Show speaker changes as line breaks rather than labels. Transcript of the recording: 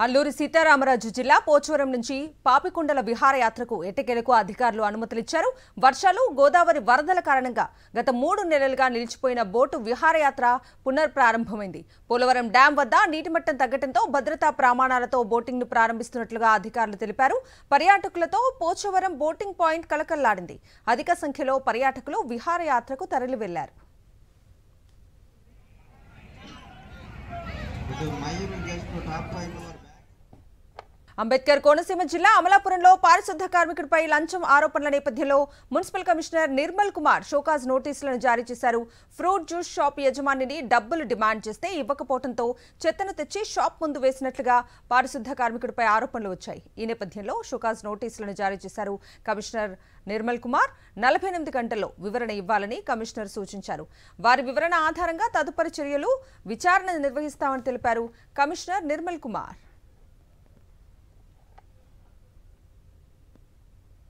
అల్లూరి సీతారామరాజు జిల్లా పోచవరం నుంచి పాపికొండల విహారయాత్రకు ఎట్టకేలకు అధికారులు అనుమతులిచ్చారు. వర్షాలు, గోదావరి వరదల కారణంగా గత 3 నెలలుగా నిలిచిపోయిన బోటు విహారయాత్ర పునర్ప్రారంభమైంది. పోలవరం డ్యాం వద్ద నీటిమట్టం తగ్గడంతో భద్రతా ప్రమాణాలతో బోటింగ్ ను ప్రారంభిస్తున్నట్లుగా అధికారులు తెలిపారు. పర్యాటకులతో పోచవరం బోటింగ్ పాయింట్ కలకల్లాడింది. అధిక సంఖ్యలో పర్యాటకులు విహారయాత్రకు తరలి వెళ్లారు. అంబేద్కర్ కోనసీమ జిల్లా అమలాపురంలో పారిశుద్ధ కార్మికుడిపై లంచం ఆరోపణల నేపథ్యంలో municipal commissioner Nirmal Kumar show cause నోటీసులను జారీ చేశారు. ఫ్రూట్ జ్యూస్ షాప్ యజమానిని డబ్బులు డిమాండ్ చేస్తే ఇవ్వకపోవడంతో చెత్తను తెచ్చి షాప్ ముందు వేసినట్లుగా పారిశుద్ధ కార్మికుడిపై ఆరోపణలు వచ్చాయి. ఈ నేపథ్యంలో షోకాజ్ నోటీసులను జారీ చేశారు. కమిషనర్ నిర్మల్ కుమార్ 48 గంటల్లో వివరణ ఇవ్వాలని కమిషనర్ సూచించారు. వారి వివరణ ఆధారంగా తదుపరి చర్యలు, విచారణ నిర్వహిస్తామని తెలిపారు కమిషనర్ నిర్మల్ కుమార్.